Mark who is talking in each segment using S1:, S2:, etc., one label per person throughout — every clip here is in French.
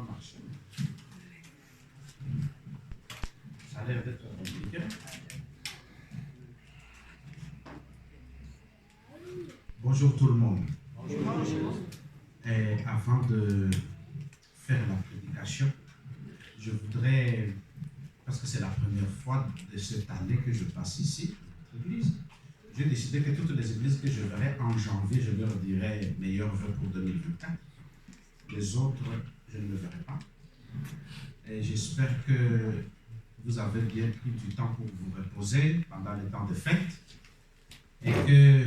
S1: marcher. Ça a l'air d'être compliqué. Bonjour tout le monde. Bonjour. Et avant de faire la prédication, je voudrais, parce que c'est la première fois de cette année que je passe ici, à l'église, j'ai décidé que toutes les églises que je verrai en janvier, je leur dirai meilleurs vœux pour 2024. Les autres, je ne le verrai pas. Et j'espère que vous avez bien pris du temps pour vous reposer pendant les temps de fête et que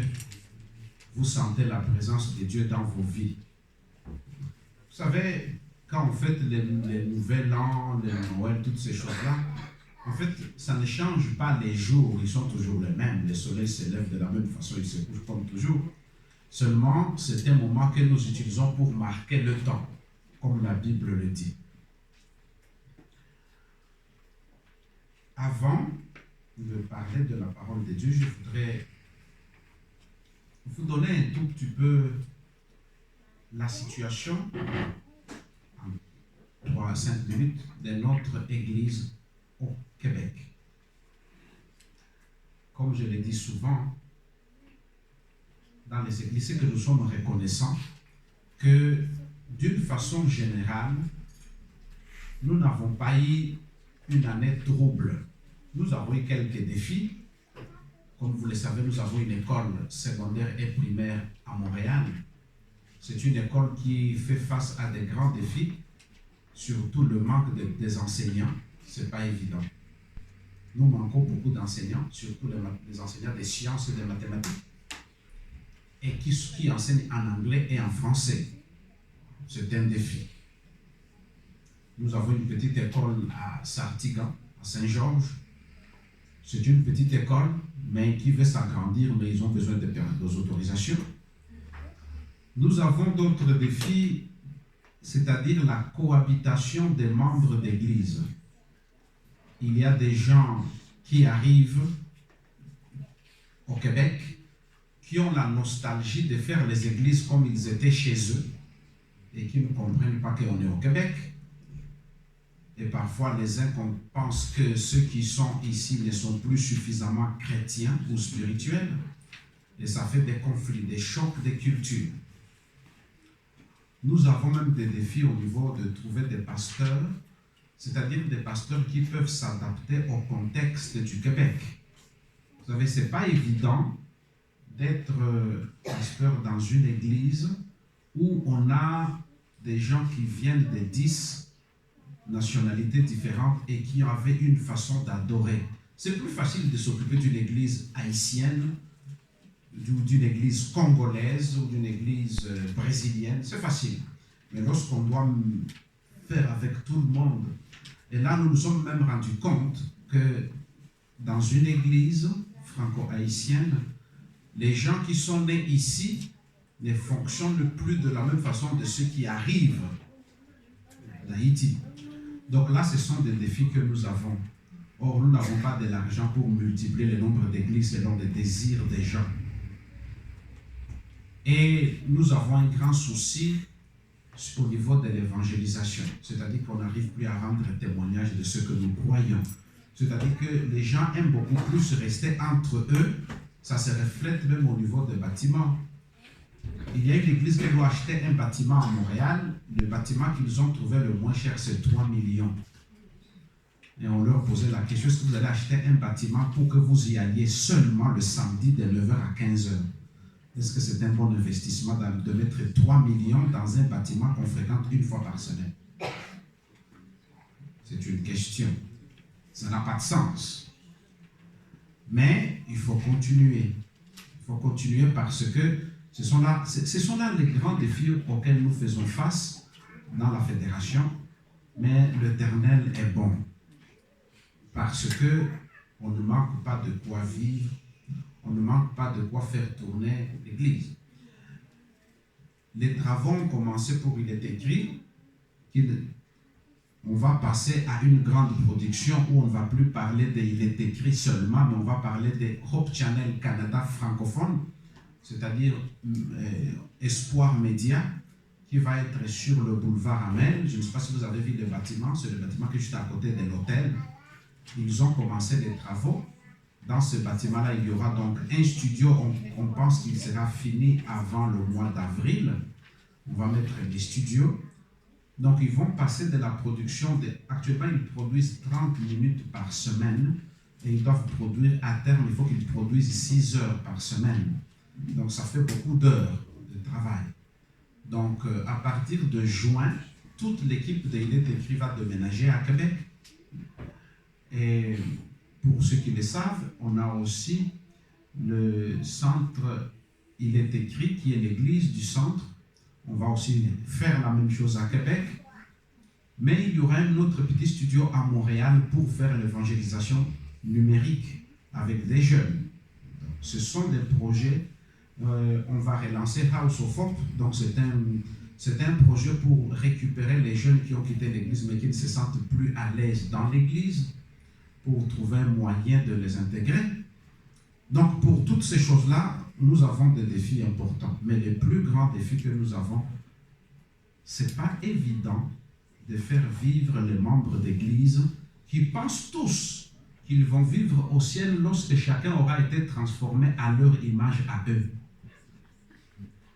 S1: vous sentez la présence de Dieu dans vos vies. Vous savez, quand on fête les nouvel an, les Noël, toutes ces choses-là, en fait, ça ne change pas les jours, ils sont toujours les mêmes. Le soleil se lève de la même façon, il se couche comme toujours. Seulement, c'est un moment que nous utilisons pour marquer le temps, comme la Bible le dit. Avant de parler de la parole de Dieu, je voudrais vous donner un tout petit peu la situation, en 3 à 5 minutes, de notre Église au Québec. Comme je l'ai dit souvent, dans les églises, c'est que nous sommes reconnaissants que, d'une façon générale, nous n'avons pas eu une année trouble. Nous avons eu quelques défis. Comme vous le savez, nous avons une école secondaire et primaire à Montréal. C'est une école qui fait face à des grands défis, surtout le manque des enseignants. Ce n'est pas évident. Nous manquons beaucoup d'enseignants, surtout les enseignants des sciences et des mathématiques, et qui enseignent en anglais et en français. C'est un défi. Nous avons une petite école à Sartigan, à Saint-Georges. C'est une petite école, mais qui veut s'agrandir, mais ils ont besoin des autorisations. Nous avons d'autres défis, c'est-à-dire la cohabitation des membres d'église. Il y a des gens qui arrivent au Québec, qui ont la nostalgie de faire les églises comme ils étaient chez eux, et qui ne comprennent pas qu'on est au Québec. Et parfois, les uns pensent que ceux qui sont ici ne sont plus suffisamment chrétiens ou spirituels. Et ça fait des conflits, des chocs des cultures. Nous avons même des défis au niveau de trouver des pasteurs, c'est-à-dire des pasteurs qui peuvent s'adapter au contexte du Québec. Vous savez, ce n'est pas évident d'être pasteur dans une église où on a des gens qui viennent de 10 nationalités différentes et qui avaient une façon d'adorer. C'est plus facile de s'occuper d'une église haïtienne, d'une église congolaise ou d'une église brésilienne. C'est facile. Mais lorsqu'on doit faire avec tout le monde, et là nous nous sommes même rendus compte que dans une église franco-haïtienne, les gens qui sont nés ici ne fonctionnent plus de la même façon de ceux qui arrivent d'Haïti. Donc là, ce sont des défis que nous avons. Or, nous n'avons pas de l'argent pour multiplier le nombre d'églises selon les désirs des gens. Et nous avons un grand souci au niveau de l'évangélisation. C'est-à-dire qu'on n'arrive plus à rendre témoignage de ce que nous croyons. C'est-à-dire que les gens aiment beaucoup plus rester entre eux. Ça se reflète même au niveau des bâtiments. Il y a une église qui doit acheter un bâtiment à Montréal. Le bâtiment qu'ils ont trouvé le moins cher, c'est 3 millions. Et on leur posait la question, est-ce que vous allez acheter un bâtiment pour que vous y alliez seulement le samedi de 9h à 15h? Est-ce que c'est un bon investissement de mettre 3 millions dans un bâtiment qu'on fréquente une fois par semaine? C'est une question. Ça n'a pas de sens. Mais il faut continuer. Il faut continuer parce que ce sont là les grands défis auxquels nous faisons face dans la fédération, mais l'Éternel est bon. Parce que on ne manque pas de quoi vivre, on ne manque pas de quoi faire tourner l'Église. Les travaux ont commencé pour il est écrit qu'on va passer à une grande production où on ne va plus parler de il est écrit seulement, mais on va parler de Hope Channel Canada francophone, c'est-à-dire Espoir Média, qui va être sur le boulevard Amel. Je ne sais pas si vous avez vu le bâtiment, c'est le bâtiment qui est juste à côté de l'hôtel. Ils ont commencé les travaux. Dans ce bâtiment-là, il y aura donc un studio. On pense qu'il sera fini avant le mois d'avril. On va mettre des studios. Donc, ils vont passer de la production. Actuellement, ils produisent 30 minutes par semaine. Et ils doivent produire à terme, il faut qu'ils produisent 6 heures par semaine. Donc, ça fait beaucoup d'heures de travail. Donc, à partir de juin, toute l'équipe de Il est écrit va déménager à Québec. Et pour ceux qui le savent, on a aussi le centre Il est écrit, qui est l'église du centre. On va aussi faire la même chose à Québec. Mais il y aura un autre petit studio à Montréal pour faire l'évangélisation numérique avec des jeunes. Donc, ce sont des projets. On va relancer House of Hope. Donc, c'est un projet pour récupérer les jeunes qui ont quitté l'église mais qui ne se sentent plus à l'aise dans l'église, pour trouver un moyen de les intégrer. Donc, pour toutes ces choses-là, nous avons des défis importants. Mais le plus grand défi que nous avons, ce n'est pas évident de faire vivre les membres d'église qui pensent tous qu'ils vont vivre au ciel lorsque chacun aura été transformé à leur image à eux.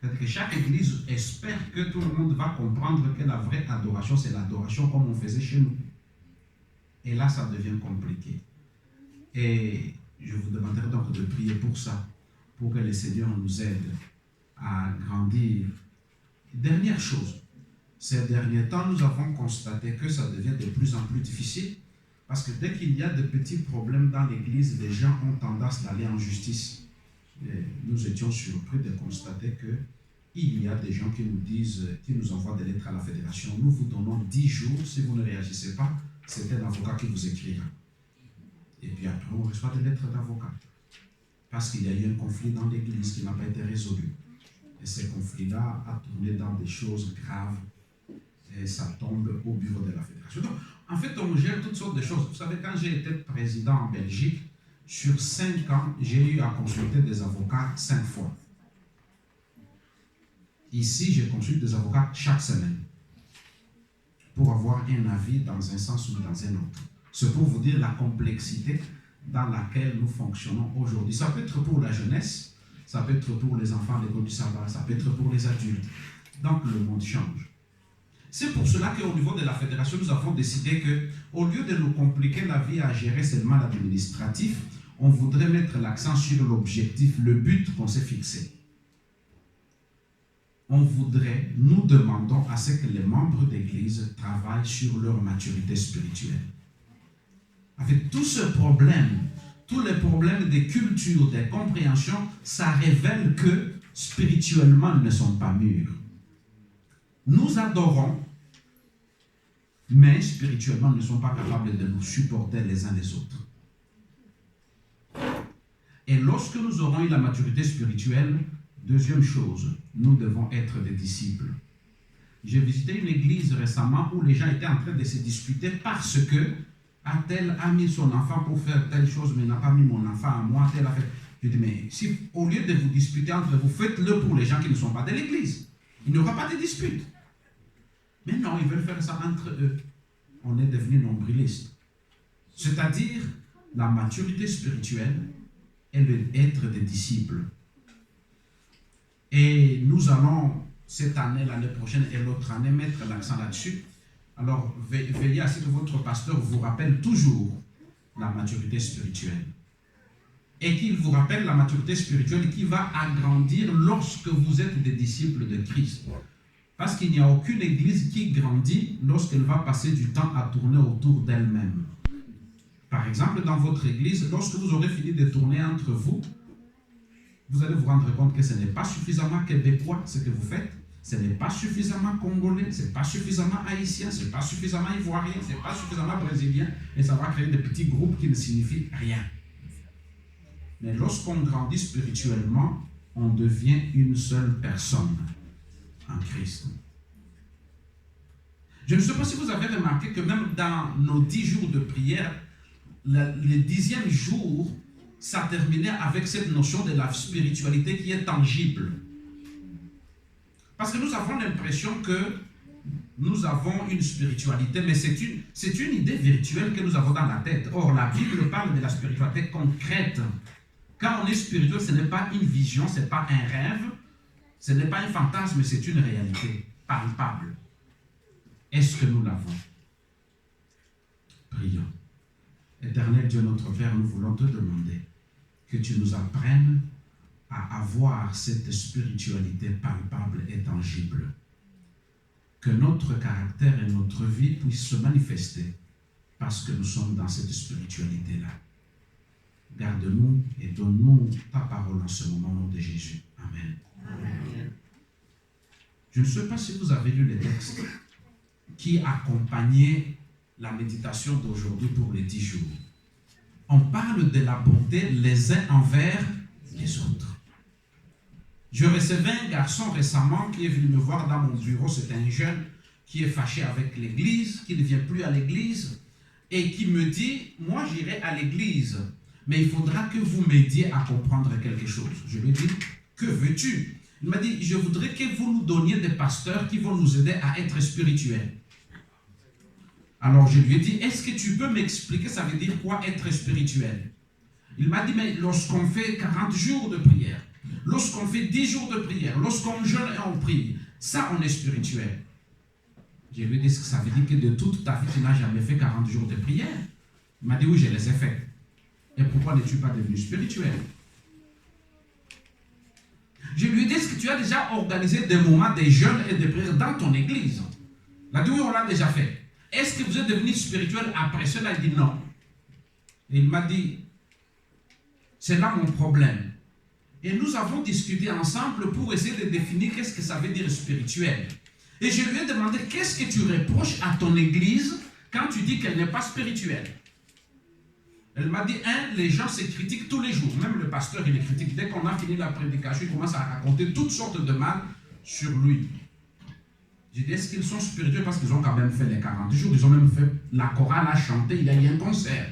S1: C'est-à-dire que chaque église espère que tout le monde va comprendre que la vraie adoration, c'est l'adoration comme on faisait chez nous. Et là, ça devient compliqué. Et je vous demanderai donc de prier pour ça, pour que le Seigneur nous aide à grandir. Dernière chose, ces derniers temps, nous avons constaté que ça devient de plus en plus difficile, parce que dès qu'il y a de petits problèmes dans l'Église, les gens ont tendance d'aller en justice. Et nous étions surpris de constater qu'il y a des gens qui nous disent, qui nous envoient des lettres à la fédération. Nous vous donnons 10 jours, si vous ne réagissez pas, c'est un avocat qui vous écrira. Et puis après, on reçoit des lettres d'avocat. Parce qu'il y a eu un conflit dans l'Église qui n'a pas été résolu. Et ce conflit-là a tourné dans des choses graves. Et ça tombe au bureau de la fédération. Donc, en fait, on gère toutes sortes de choses. Vous savez, quand j'ai été président en Belgique, sur 5 ans, j'ai eu à consulter des avocats 5 fois. Ici, je consulte des avocats chaque semaine pour avoir un avis dans un sens ou dans un autre. C'est pour vous dire la complexité dans laquelle nous fonctionnons aujourd'hui. Ça peut être pour la jeunesse, ça peut être pour les enfants de l'école du sabbat, ça peut être pour les adultes. Donc le monde change. C'est pour cela qu'au niveau de la fédération, nous avons décidé qu'au lieu de nous compliquer la vie à gérer seulement l'administratif, on voudrait mettre l'accent sur l'objectif, le but qu'on s'est fixé. Nous demandons à ce que les membres d'église travaillent sur leur maturité spirituelle. Avec tous ces problèmes, tous les problèmes de culture, de compréhension, ça révèle que spirituellement, ils ne sont pas mûrs. Nous adorons, mais spirituellement, nous ne sommes pas capables de nous supporter les uns les autres. Et lorsque nous aurons eu la maturité spirituelle, deuxième chose, nous devons être des disciples. J'ai visité une église récemment où les gens étaient en train de se disputer parce que tel a mis son enfant pour faire telle chose, mais n'a pas mis mon enfant à moi, tel a fait. Je dis, mais si au lieu de vous disputer entre vous, faites-le pour les gens qui ne sont pas de l'église. Il n'y aura pas de dispute. Mais non, ils veulent faire ça entre eux. On est devenu nombrilistes. C'est-à-dire, la maturité spirituelle, elle veut être des disciples. Et nous allons, cette année, l'année prochaine et l'autre année, mettre l'accent là-dessus. Alors, veillez à ce que votre pasteur vous rappelle toujours la maturité spirituelle. Et qu'il vous rappelle la maturité spirituelle qui va agrandir lorsque vous êtes des disciples de Christ. Parce qu'il n'y a aucune église qui grandit lorsqu'elle va passer du temps à tourner autour d'elle-même. Par exemple, dans votre église, lorsque vous aurez fini de tourner entre vous, vous allez vous rendre compte que ce n'est pas suffisamment québécois ce que vous faites, ce n'est pas suffisamment congolais, ce n'est pas suffisamment haïtien, ce n'est pas suffisamment ivoirien, ce n'est pas suffisamment brésilien, et ça va créer des petits groupes qui ne signifient rien. Mais lorsqu'on grandit spirituellement, on devient une seule personne en Christ. Je ne sais pas si vous avez remarqué que même dans nos 10 jours de prière, le 10e jour, ça terminait avec cette notion de la spiritualité qui est tangible. Parce que nous avons l'impression que nous avons une spiritualité, mais c'est une idée virtuelle que nous avons dans la tête. Or, la Bible parle de la spiritualité concrète. Quand on est spirituel, ce n'est pas une vision, ce n'est pas un rêve, ce n'est pas un fantasme, mais c'est une réalité palpable. Est-ce que nous l'avons? Prions. Éternel Dieu notre Père, nous voulons te demander que tu nous apprennes à avoir cette spiritualité palpable et tangible. Que notre caractère et notre vie puissent se manifester parce que nous sommes dans cette spiritualité-là. Garde-nous et donne-nous ta parole en ce moment au nom de Jésus. Amen. Amen. Je ne sais pas si vous avez lu les textes qui accompagnaient la méditation d'aujourd'hui pour les 10 jours. On parle de la bonté les uns envers les autres. Je recevais un garçon récemment qui est venu me voir dans mon bureau. C'est un jeune qui est fâché avec l'église, qui ne vient plus à l'église et qui me dit, moi j'irai à l'église, mais il faudra que vous m'aidiez à comprendre quelque chose. Je lui ai dit, que veux-tu? Il m'a dit, je voudrais que vous nous donniez des pasteurs qui vont nous aider à être spirituels. Alors je lui ai dit, est-ce que tu peux m'expliquer ça veut dire quoi être spirituel? Il m'a dit, mais lorsqu'on fait 40 jours de prière, lorsqu'on fait 10 jours de prière, lorsqu'on jeûne et on prie, ça on est spirituel. Je lui ai dit, est-ce que ça veut dire que de toute ta vie tu n'as jamais fait 40 jours de prière? Il m'a dit, oui, je les ai faits. Et pourquoi n'es-tu pas devenu spirituel? Je lui ai dit, est-ce que tu as déjà organisé des moments de jeûne et de prière dans ton église? Il a dit, oui, on l'a déjà fait. Est-ce que vous êtes devenu spirituel après cela? Il dit non. Et il m'a dit, c'est là mon problème. Et nous avons discuté ensemble pour essayer de définir qu'est-ce que ça veut dire spirituel. Et je lui ai demandé, qu'est-ce que tu reproches à ton église quand tu dis qu'elle n'est pas spirituelle? Elle m'a dit, les gens se critiquent tous les jours. Même le pasteur, il les critique. Dès qu'on a fini la prédication, il commence à raconter toutes sortes de mal sur lui. J'ai dit, est-ce qu'ils sont spirituels? Parce qu'ils ont quand même fait les 40 jours. Ils ont même fait la chorale à chanter. Il y a eu un concert.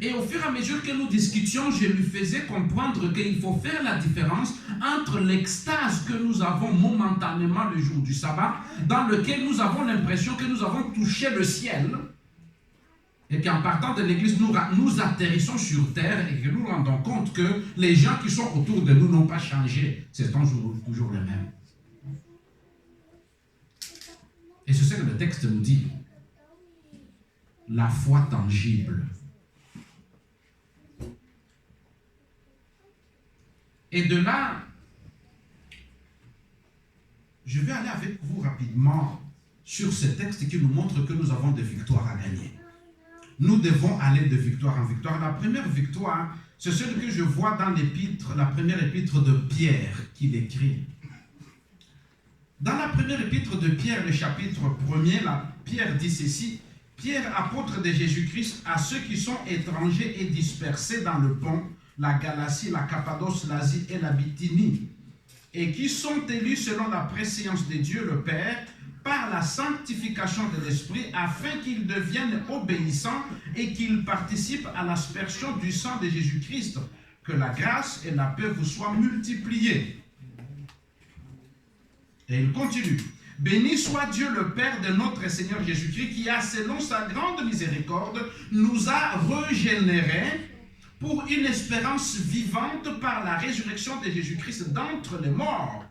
S1: Et au fur et à mesure que nous discutions, je lui faisais comprendre qu'il faut faire la différence entre l'extase que nous avons momentanément le jour du sabbat, dans lequel nous avons l'impression que nous avons touché le ciel, et qu'en partant de l'église, nous atterrissons sur terre et que nous nous rendons compte que les gens qui sont autour de nous n'ont pas changé. C'est toujours les mêmes. Et c'est ce que le texte nous dit. La foi tangible. Et de là, je vais aller avec vous rapidement sur ce texte qui nous montre que nous avons des victoires à gagner. Nous devons aller de victoire en victoire. La première victoire, c'est celle que je vois dans l'épître, la première épître de Pierre qu'il écrit. Dans la première épître de Pierre, le chapitre 1er, Pierre dit ceci, « Pierre, apôtre de Jésus-Christ, à ceux qui sont étrangers et dispersés dans le Pont, la Galatie, la Cappadoce, l'Asie et la Bithynie, et qui sont élus selon la prescience de Dieu le Père, par la sanctification de l'Esprit, afin qu'ils deviennent obéissants et qu'ils participent à l'aspersion du sang de Jésus-Christ, que la grâce et la paix vous soient multipliées. » Et il continue. « Béni soit Dieu le Père de notre Seigneur Jésus-Christ, qui a, selon sa grande miséricorde, nous a régénérés pour une espérance vivante par la résurrection de Jésus-Christ d'entre les morts,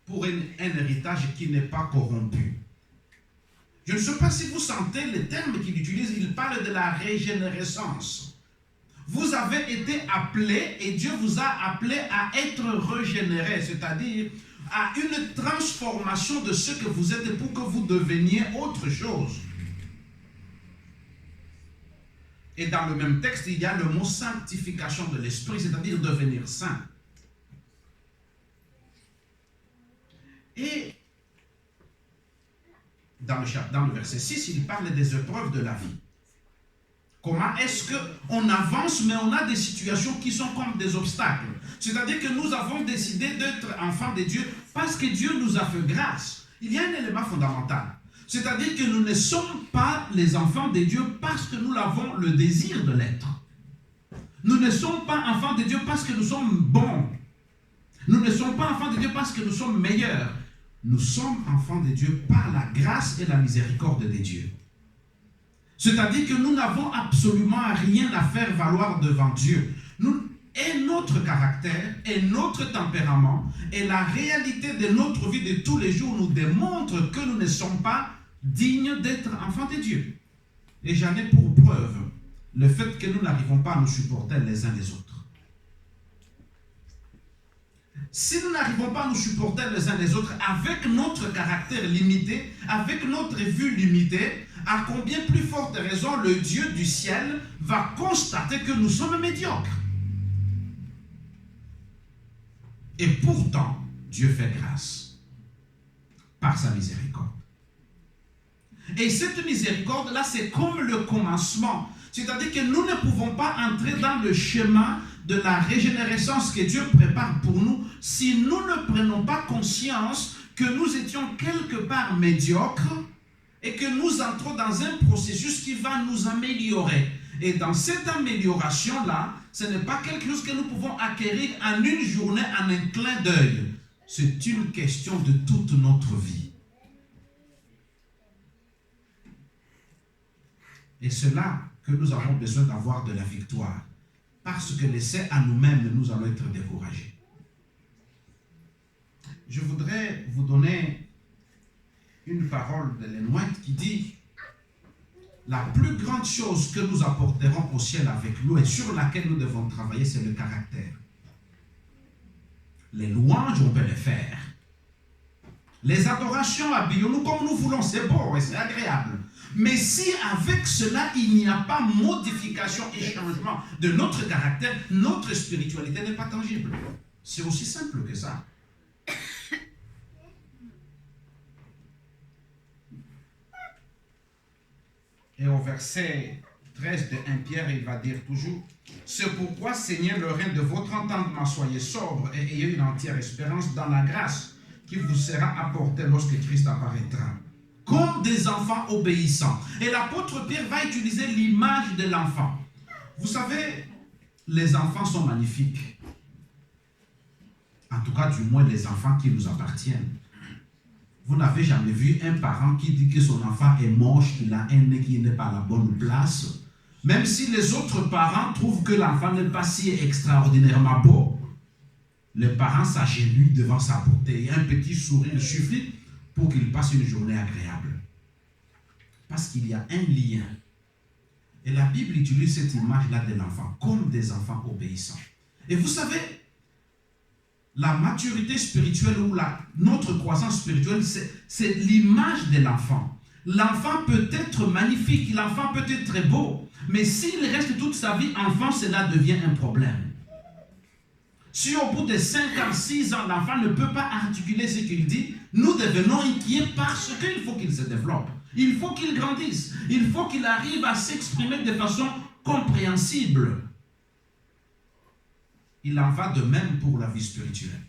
S1: pour un héritage qui n'est pas corrompu. » Je ne sais pas si vous sentez les termes qu'il utilise, il parle de la régénérescence. Vous avez été appelés et Dieu vous a appelé à être régénérés, c'est-à-dire à une transformation de ce que vous êtes pour que vous deveniez autre chose. Et dans le même texte, il y a le mot sanctification de l'esprit, c'est-à-dire devenir saint. Et dans le verset 6, il parle des épreuves de la vie. Comment est-ce qu'on avance, mais on a des situations qui sont comme des obstacles. C'est-à-dire que nous avons décidé d'être enfants de Dieu parce que Dieu nous a fait grâce. Il y a un élément fondamental. C'est-à-dire que nous ne sommes pas les enfants de Dieu parce que nous avons le désir de l'être. Nous ne sommes pas enfants de Dieu parce que nous sommes bons. Nous ne sommes pas enfants de Dieu parce que nous sommes meilleurs. Nous sommes enfants de Dieu par la grâce et la miséricorde de Dieu. C'est-à-dire que nous n'avons absolument rien à faire valoir devant Dieu. Et notre caractère, et notre tempérament, et la réalité de notre vie de tous les jours nous démontrent que nous ne sommes pas dignes d'être enfants de Dieu. Et j'en ai pour preuve le fait que nous n'arrivons pas à nous supporter les uns les autres. Si nous n'arrivons pas à nous supporter les uns les autres avec notre caractère limité, avec notre vue limitée, à combien plus forte raison le Dieu du ciel va constater que nous sommes médiocres. Et pourtant, Dieu fait grâce par sa miséricorde. Et cette miséricorde-là, c'est comme le commencement. C'est-à-dire que nous ne pouvons pas entrer dans le schéma de la régénérescence que Dieu prépare pour nous si nous ne prenons pas conscience que nous étions quelque part médiocres et que nous entrons dans un processus qui va nous améliorer. Et dans cette amélioration-là, ce n'est pas quelque chose que nous pouvons acquérir en une journée, en un clin d'œil. C'est une question de toute notre vie. Et c'est là que nous avons besoin d'avoir de la victoire. Parce que laissés à nous-mêmes, nous allons être découragés. Je voudrais vous donner une parole de Ellen White qui dit: la plus grande chose que nous apporterons au ciel avec nous et sur laquelle nous devons travailler, c'est le caractère. Les louanges, on peut les faire. Les adorations, habillons-nous comme nous voulons, c'est beau et c'est agréable. Mais si avec cela, il n'y a pas modification et changement de notre caractère, notre spiritualité n'est pas tangible. C'est aussi simple que ça. Et au verset 13 de 1 Pierre, il va dire toujours: c'est pourquoi, Seigneur, le rein de votre entendement, soyez sobre et ayez une entière espérance dans la grâce qui vous sera apportée lorsque Christ apparaîtra. Comme des enfants obéissants. Et l'apôtre Pierre va utiliser l'image de l'enfant. Vous savez, les enfants sont magnifiques. En tout cas, du moins, les enfants qui nous appartiennent. Vous n'avez jamais vu un parent qui dit que son enfant est moche, qu'il a un nez qui n'est pas à la bonne place. Même si les autres parents trouvent que l'enfant n'est pas si extraordinairement beau, les parents s'agenouillent devant sa beauté. Et un petit sourire suffit pour qu'il passe une journée agréable. Parce qu'il y a un lien. Et la Bible utilise cette image-là de l'enfant, comme des enfants obéissants. Et vous savez, la maturité spirituelle ou notre croissance spirituelle, c'est l'image de l'enfant. L'enfant peut être magnifique, l'enfant peut être très beau, mais s'il reste toute sa vie enfant, cela devient un problème. Si au bout de 5 ans, 6 ans, l'enfant ne peut pas articuler ce qu'il dit, nous devenons inquiets parce qu'il faut qu'il se développe. Il faut qu'il grandisse. Il faut qu'il arrive à s'exprimer de façon compréhensible. Il en va de même pour la vie spirituelle.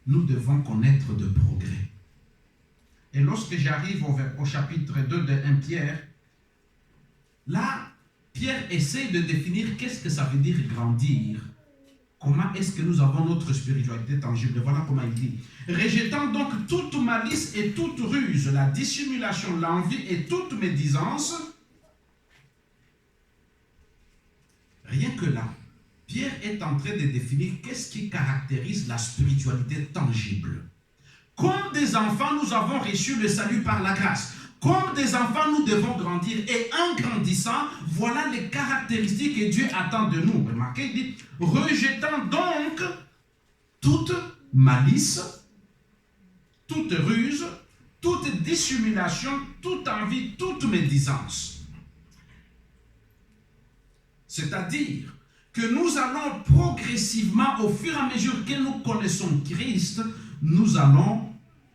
S1: Nous devons connaître de progrès. Et lorsque j'arrive au chapitre 2 de 1 Pierre, là, Pierre essaie de définir qu'est-ce que ça veut dire grandir. Comment est-ce que nous avons notre spiritualité tangible? Voilà comment il dit. Rejetant donc toute malice et toute ruse, la dissimulation, l'envie et toute médisance. Rien que là, Pierre est en train de définir qu'est-ce qui caractérise la spiritualité tangible. Comme des enfants, nous avons reçu le salut par la grâce. Comme des enfants, nous devons grandir. Et en grandissant, voilà les caractéristiques que Dieu attend de nous. Remarquez, il dit, rejetant donc toute malice, toute ruse, toute dissimulation, toute envie, toute médisance. C'est-à-dire que nous allons progressivement, au fur et à mesure que nous connaissons Christ, nous allons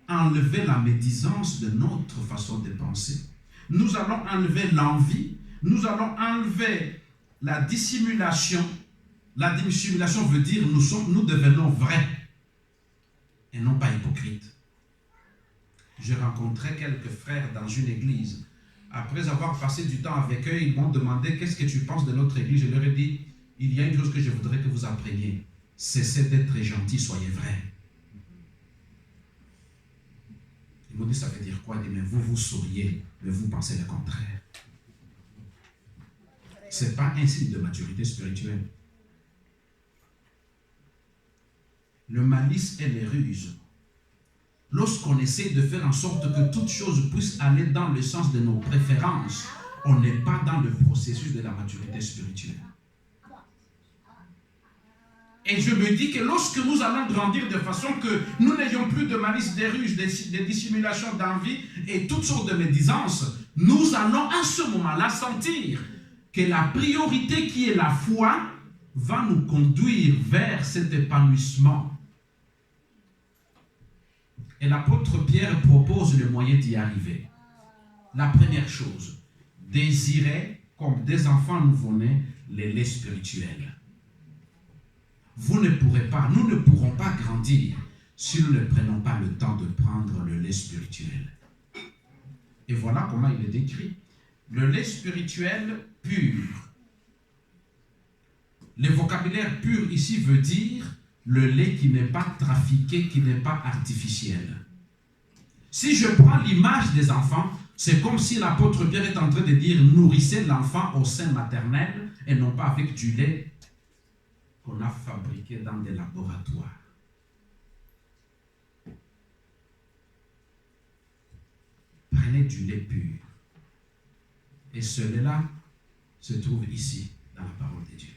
S1: enlever la médisance de notre façon de penser. Nous allons enlever l'envie. Nous allons enlever la dissimulation. La dissimulation veut dire nous devenons vrais et non pas hypocrites. J'ai rencontré quelques frères dans une église. Après avoir passé du temps avec eux, ils m'ont demandé qu'est-ce que tu penses de notre église. Je leur ai dit, il y a une chose que je voudrais que vous appreniez. cessez d'être gentil, soyez vrai. Ils m'ont dit, ça veut dire quoi? Il dit, mais vous souriez, mais vous pensez le contraire. Ce n'est pas un signe de maturité spirituelle. Le malice et les ruses. Lorsqu'on essaie de faire en sorte que toute chose puisse aller dans le sens de nos préférences, on n'est pas dans le processus de la maturité spirituelle. Et je me dis que lorsque nous allons grandir de façon que nous n'ayons plus de malice, des ruses, des dissimulations d'envie et toutes sortes de médisances, nous allons à ce moment-là sentir que la priorité qui est la foi va nous conduire vers cet épanouissement. Et l'apôtre Pierre propose le moyen d'y arriver. La première chose, désirez comme des enfants nouveau-nés les laits spirituels. Nous ne pourrons pas grandir si nous ne prenons pas le temps de prendre le lait spirituel. Et voilà comment il est décrit. Le lait spirituel pur. Le vocabulaire pur ici veut dire le lait qui n'est pas trafiqué, qui n'est pas artificiel. Si je prends l'image des enfants, c'est comme si l'apôtre Pierre est en train de dire nourrissez l'enfant au sein maternel et non pas avec du lait qu'on a fabriqué dans des laboratoires. Prenez du lait pur. Et ce lait-là se trouve ici, dans la parole de Dieu.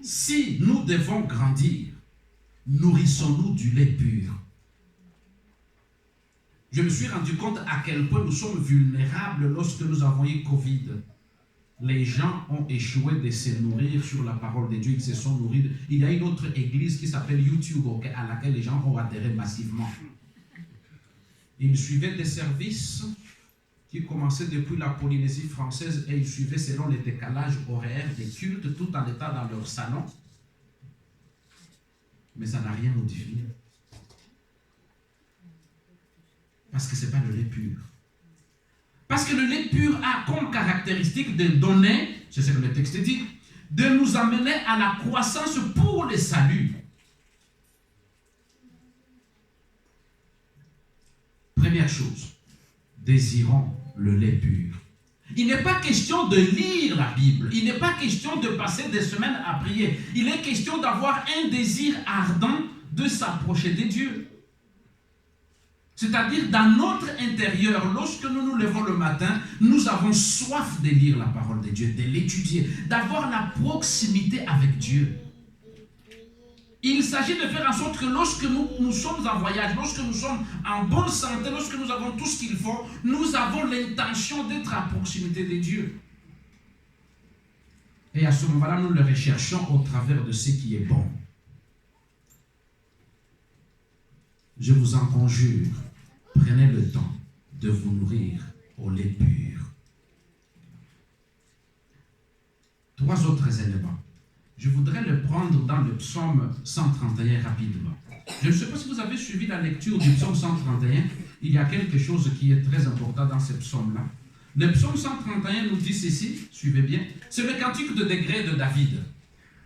S1: Si nous devons grandir, nourrissons-nous du lait pur. Je me suis rendu compte à quel point nous sommes vulnérables lorsque nous avons eu Covid. Les gens ont échoué de se nourrir sur la parole de Dieu. Ils se sont nourris. Il y a une autre église qui s'appelle YouTube à laquelle les gens ont adhéré massivement. Ils suivaient des services qui commençaient depuis la Polynésie française et ils suivaient selon les décalages horaires des cultes tout en étant dans leur salon. Mais ça n'a rien modifié. Parce que ce n'est pas le lait pur. Parce que le lait pur a comme caractéristique de donner, c'est ce que le texte dit, de nous amener à la croissance pour le salut. Première chose, désirons le lait pur. Il n'est pas question de lire la Bible. Il n'est pas question de passer des semaines à prier. Il est question d'avoir un désir ardent de s'approcher de Dieu. C'est-à-dire, dans notre intérieur, lorsque nous nous levons le matin, nous avons soif de lire la parole de Dieu, de l'étudier, d'avoir la proximité avec Dieu. Il s'agit de faire en sorte que lorsque nous sommes en voyage, lorsque nous sommes en bonne santé, lorsque nous avons tout ce qu'il faut, nous avons l'intention d'être à proximité de Dieu. Et à ce moment-là, nous le recherchons au travers de ce qui est bon. Je vous en conjure, prenez le temps de vous nourrir au lait pur. 3 autres éléments. Je voudrais le prendre dans le psaume 131 rapidement. Je ne sais pas si vous avez suivi la lecture du psaume 131. Il y a quelque chose qui est très important dans ce psaume-là. Le psaume 131 nous dit ceci, suivez bien, c'est le cantique de degré de David.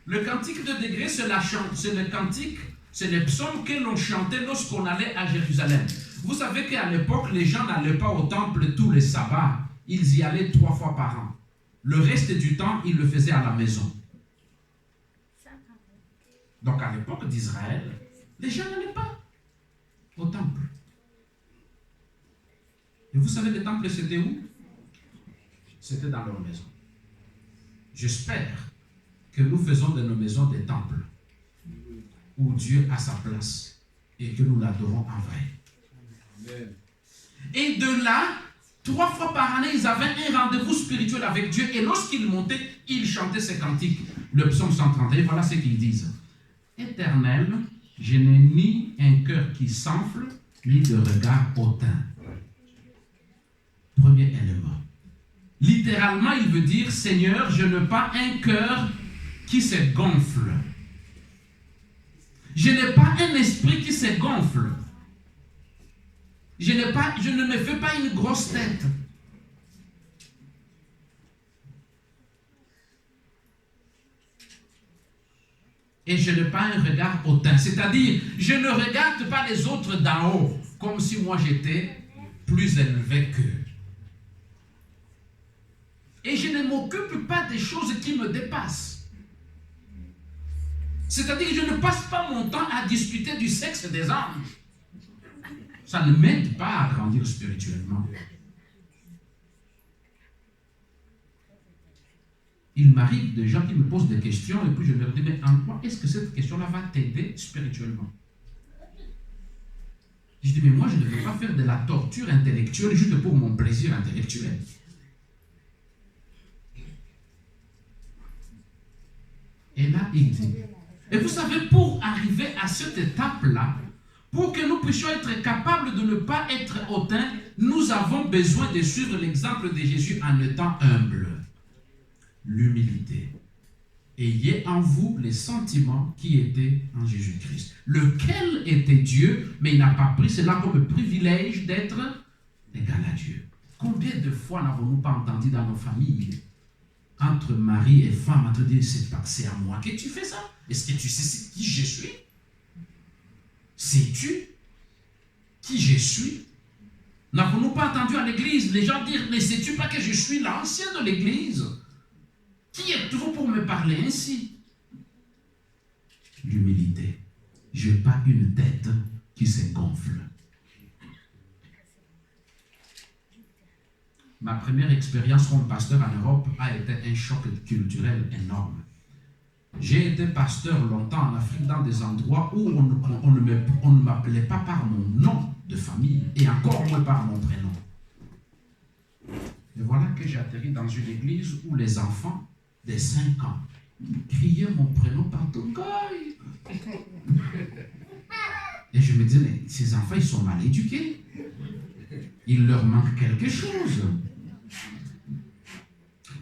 S1: Le cantique de degré, c'est le cantique, c'est le psaume que l'on chantait lorsqu'on allait à Jérusalem. Vous savez qu'à l'époque, les gens n'allaient pas au temple tous les sabbats. Ils y allaient 3 fois par an. Le reste du temps, ils le faisaient à la maison. Donc à l'époque d'Israël, les gens n'allaient pas au temple. Et vous savez, les temples, c'était où? C'était dans leur maison. J'espère que nous faisons de nos maisons des temples où Dieu a sa place et que nous l'adorons en vrai. Amen. Et de là, 3 fois par année, ils avaient un rendez-vous spirituel avec Dieu et lorsqu'ils montaient, ils chantaient ces cantiques. Le psaume 131, voilà ce qu'ils disent. Éternel, je n'ai ni un cœur qui s'enfle, ni de regard hautain. Premier élément. Littéralement, il veut dire, Seigneur, je n'ai pas un cœur qui se gonfle. Je n'ai pas un esprit qui se gonfle. Je ne me fais pas une grosse tête. Et je n'ai pas un regard hautain. C'est-à-dire, je ne regarde pas les autres d'en haut, comme si moi j'étais plus élevé qu'eux. Et je ne m'occupe pas des choses qui me dépassent. C'est-à-dire que je ne passe pas mon temps à discuter du sexe des anges. Ça ne m'aide pas à grandir spirituellement. Il m'arrive des gens qui me posent des questions et puis je leur dis, mais en quoi est-ce que cette question-là va t'aider spirituellement? Je dis, mais moi je ne veux pas faire de la torture intellectuelle juste pour mon plaisir intellectuel. Et là, il dit, et vous savez, pour arriver à cette étape-là, pour que nous puissions être capables de ne pas être hautains, nous avons besoin de suivre l'exemple de Jésus en étant humble. L'humilité. Ayez en vous les sentiments qui étaient en Jésus-Christ, lequel était Dieu, mais il n'a pas pris cela comme privilège d'être égal à Dieu. Combien de fois n'avons-nous pas entendu dans nos familles, entre mari et femme, entre dire, c'est à moi que tu fais ça? Est-ce que tu sais qui je suis? Sais-tu qui je suis? N'avons-nous pas entendu à l'église les gens dire, mais sais-tu pas que je suis l'ancien de l'église? Qui êtes-vous pour me parler ainsi? L'humilité. Je n'ai pas une tête qui se gonfle. Ma première expérience comme pasteur en Europe a été un choc culturel énorme. J'ai été pasteur longtemps en Afrique dans des endroits où on ne m'appelait pas par mon nom de famille et encore moins par mon prénom. Et voilà que j'ai atterri dans une église où les enfants de 5 ans criaient mon prénom partout. Et je me disais, mais ces enfants, ils sont mal éduqués. Il leur manque quelque chose.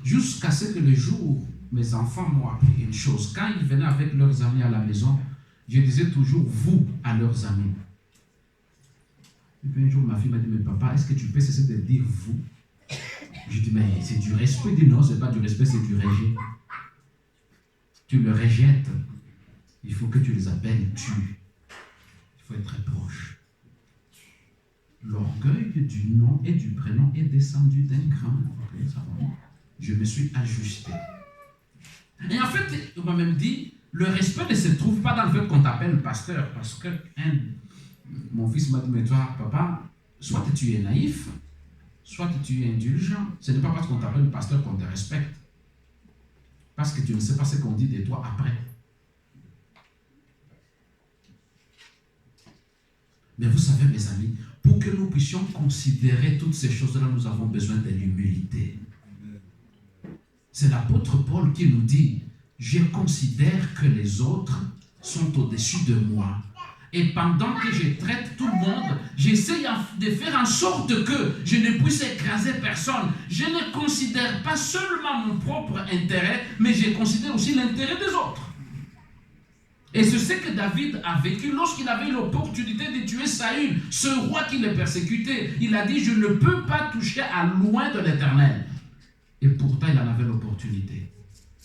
S1: Jusqu'à ce que le jour, mes enfants m'ont appris une chose. Quand ils venaient avec leurs amis à la maison, je disais toujours vous à leurs amis. Et puis un jour, ma fille m'a dit, mais papa, est-ce que tu peux cesser de dire vous? Je dis, mais c'est du respect. Il dit, non, ce n'est pas du respect, c'est du rejet. Tu le rejettes. Il faut que tu les appelles tu. Il faut être proche. L'orgueil du nom et du prénom est descendu d'un cran. Je me suis ajusté. Et en fait, on m'a même dit, le respect ne se trouve pas dans le fait qu'on t'appelle pasteur, parce que mon fils m'a dit, mais toi, papa, soit tu es naïf, soit tu es indulgent. Ce n'est pas parce qu'on t'appelle pasteur qu'on te respecte, parce que tu ne sais pas ce qu'on dit de toi après. Mais vous savez, mes amis, pour que nous puissions considérer toutes ces choses-là, nous avons besoin de l'humilité. C'est l'apôtre Paul qui nous dit, je considère que les autres sont au-dessus de moi. Et pendant que je traite tout le monde, j'essaie de faire en sorte que je ne puisse écraser personne. Je ne considère pas seulement mon propre intérêt, mais je considère aussi l'intérêt des autres. Et c'est ce que David a vécu lorsqu'il avait l'opportunité de tuer Saül, ce roi qui le persécutait. Il a dit, je ne peux pas toucher à loin de l'Éternel. Et pourtant, il en avait l'opportunité.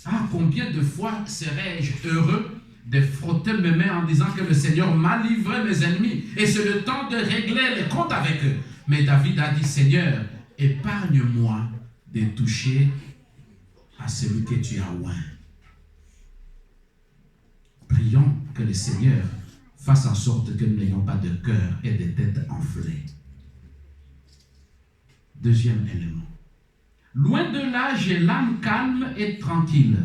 S1: Ah, combien de fois serais-je heureux de frotter mes mains en disant que le Seigneur m'a livré mes ennemis et c'est le temps de régler les comptes avec eux. Mais David a dit, Seigneur, épargne-moi de toucher à celui que tu as oint. Prions que le Seigneur fasse en sorte que nous n'ayons pas de cœur et de tête enflées. Deuxième élément. Loin de là, j'ai l'âme calme et tranquille.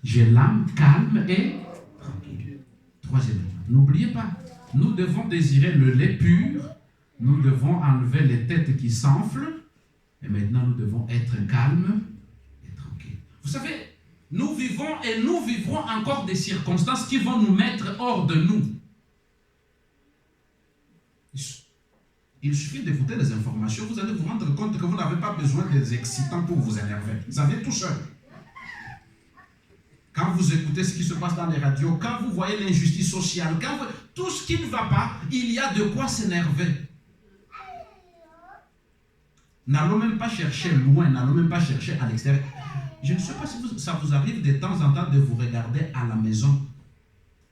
S1: J'ai l'âme calme et tranquille. Troisième, n'oubliez pas, nous devons désirer le lait pur, nous devons enlever les têtes qui s'enflent, et maintenant nous devons être calmes et tranquilles. Vous savez, nous vivons et nous vivrons encore des circonstances qui vont nous mettre hors de nous. Il suffit d'écouter les informations, vous allez vous rendre compte que vous n'avez pas besoin des excitants pour vous énerver. Vous avez tout seul. Quand vous écoutez ce qui se passe dans les radios, quand vous voyez l'injustice sociale, tout ce qui ne va pas, il y a de quoi s'énerver. N'allons même pas chercher loin, n'allons même pas chercher à l'extérieur. Je ne sais pas si ça vous arrive de temps en temps de vous regarder à la maison.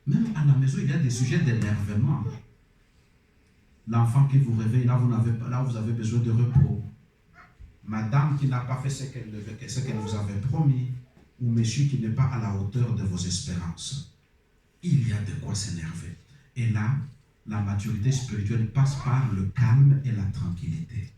S1: Même à la maison, il y a des sujets d'énervement. L'enfant qui vous réveille, là vous avez besoin de repos. Madame qui n'a pas fait ce qu'elle vous avait promis, ou monsieur qui n'est pas à la hauteur de vos espérances. Il y a de quoi s'énerver. Et là, la maturité spirituelle passe par le calme et la tranquillité.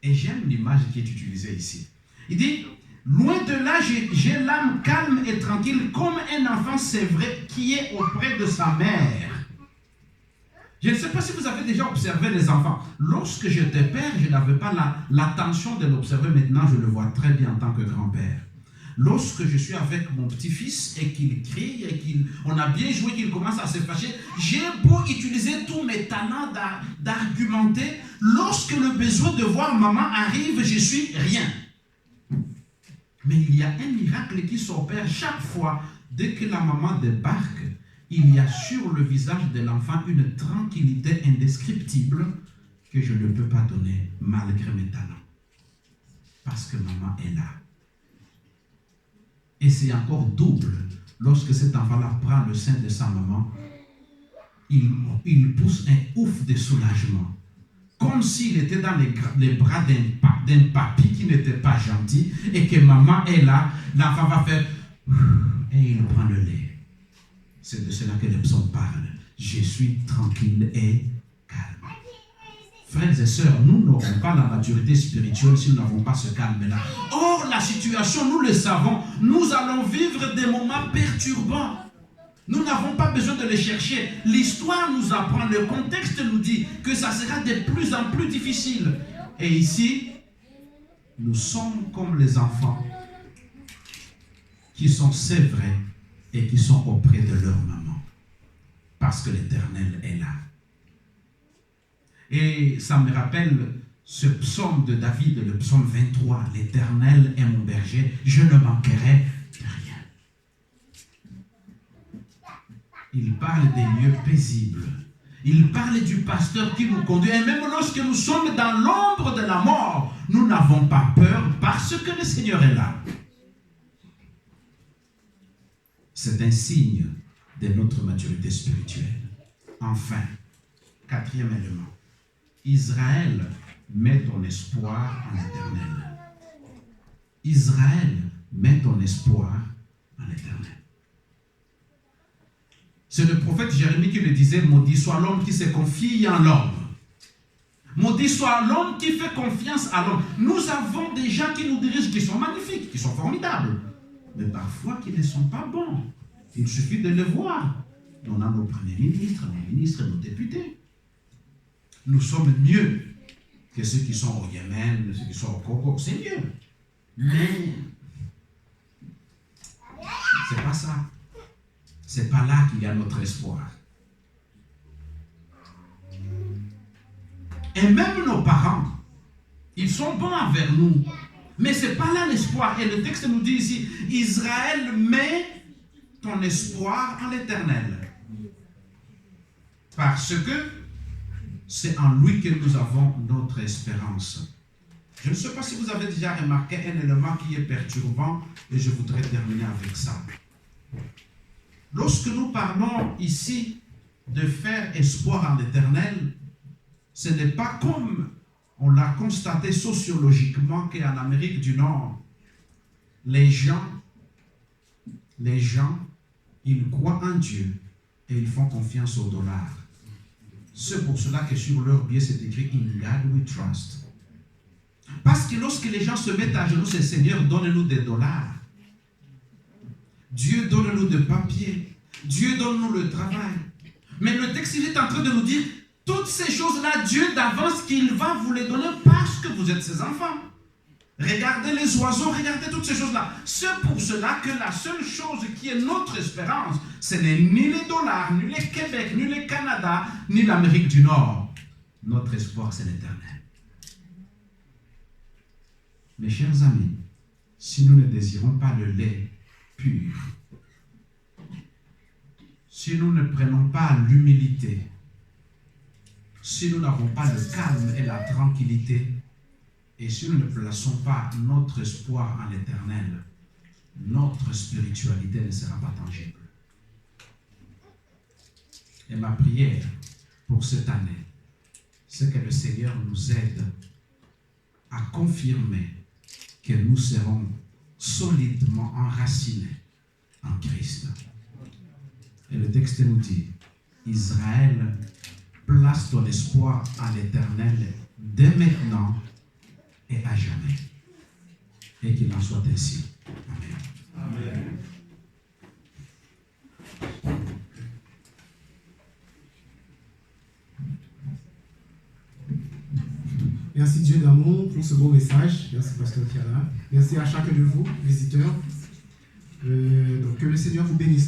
S1: Et j'aime l'image qui est utilisée ici. Il dit, loin de là, j'ai l'âme calme et tranquille, comme un enfant, c'est vrai, qui est auprès de sa mère. Je ne sais pas si vous avez déjà observé les enfants. Lorsque j'étais père, je n'avais pas l'attention de l'observer. Maintenant, je le vois très bien en tant que grand-père. Lorsque je suis avec mon petit-fils et qu'il crie et on a bien joué, qu'il commence à se fâcher, j'ai beau utiliser tous mes talents d'argumenter. Lorsque le besoin de voir maman arrive, je suis rien. Mais il y a un miracle qui s'opère chaque fois. Dès que la maman débarque, il y a sur le visage de l'enfant une tranquillité indescriptible que je ne peux pas donner malgré mes talents. Parce que maman est là. Et c'est encore double. Lorsque cet enfant-là prend le sein de sa maman, il pousse un ouf de soulagement. Comme s'il était dans les bras d'un papy qui n'était pas gentil et que maman est là, l'enfant va faire et il prend le lait. C'est de cela que le psaume parle. Je suis tranquille et calme. Frères et sœurs, nous n'aurons pas la maturité spirituelle si nous n'avons pas ce calme-là. Or, la situation, nous le savons, nous allons vivre des moments perturbants. Nous n'avons pas besoin de les chercher. L'histoire nous apprend, le contexte nous dit que ça sera de plus en plus difficile. Et ici, nous sommes comme les enfants qui sont sévrés et qui sont auprès de leur maman. Parce que l'Éternel est là. Et ça me rappelle ce psaume de David, le psaume 23. L'Éternel est mon berger, je ne manquerai de rien. Il parle des lieux paisibles. Il parle du pasteur qui nous conduit. Et même lorsque nous sommes dans l'ombre de la mort, nous n'avons pas peur parce que le Seigneur est là. C'est un signe de notre maturité spirituelle. Enfin, quatrième élément. Israël, mets ton espoir en l'Éternel. Israël, mets ton espoir en l'Éternel. C'est le prophète Jérémie qui le disait, maudit soit l'homme qui se confie en l'homme. Maudit soit l'homme qui fait confiance à l'homme. Nous avons des gens qui nous dirigent, qui sont magnifiques, qui sont formidables, mais parfois qui ne sont pas bons. Il suffit de les voir. On a nos premiers ministres, nos ministres et nos députés. Nous sommes mieux que ceux qui sont au Yémen, ceux qui sont au Congo. C'est mieux. Mais c'est pas ça. C'est pas là qu'il y a notre espoir. Et même nos parents, ils sont bons envers nous. Mais c'est pas là l'espoir. Et le texte nous dit ici, Israël, met ton espoir en l'Éternel. Parce que c'est en lui que nous avons notre espérance. Je ne sais pas si vous avez déjà remarqué un élément qui est perturbant et je voudrais terminer avec ça. Lorsque nous parlons ici de faire espoir en l'Éternel, ce n'est pas comme on l'a constaté sociologiquement qu'en Amérique du Nord, les gens, ils croient en Dieu et ils font confiance au dollar. C'est pour cela que sur leur billet c'est écrit « In God we trust ». Parce que lorsque les gens se mettent à genoux, c'est « Seigneur, donne-nous des dollars ». Dieu donne-nous des papiers. Dieu donne-nous le travail. Mais le texte il est en train de nous dire toutes ces choses-là, Dieu d'avance qu'il va vous les donner parce que vous êtes ses enfants. Regardez les oiseaux, regardez toutes ces choses-là. C'est pour cela que la seule chose qui est notre espérance, ce n'est ni les dollars, ni le Québec, ni le Canada, ni l'Amérique du Nord. Notre espoir, c'est l'Éternel. Mes chers amis, si nous ne désirons pas le lait pur, si nous ne prenons pas l'humilité, si nous n'avons pas le calme et la tranquillité, Et si nous ne plaçons pas notre espoir en l'Éternel, notre spiritualité ne sera pas tangible. Et ma prière pour cette année, c'est que le Seigneur nous aide à confirmer que nous serons solidement enracinés en Christ. Et le texte nous dit, Israël, place ton espoir en l'Éternel dès maintenant et à jamais. Et qu'il en soit ainsi. Amen. Amen.
S2: Merci Dieu d'amour pour ce beau message. Merci Pasteur Tiala. Merci à chacun de vous, visiteurs. Donc que le Seigneur vous bénisse.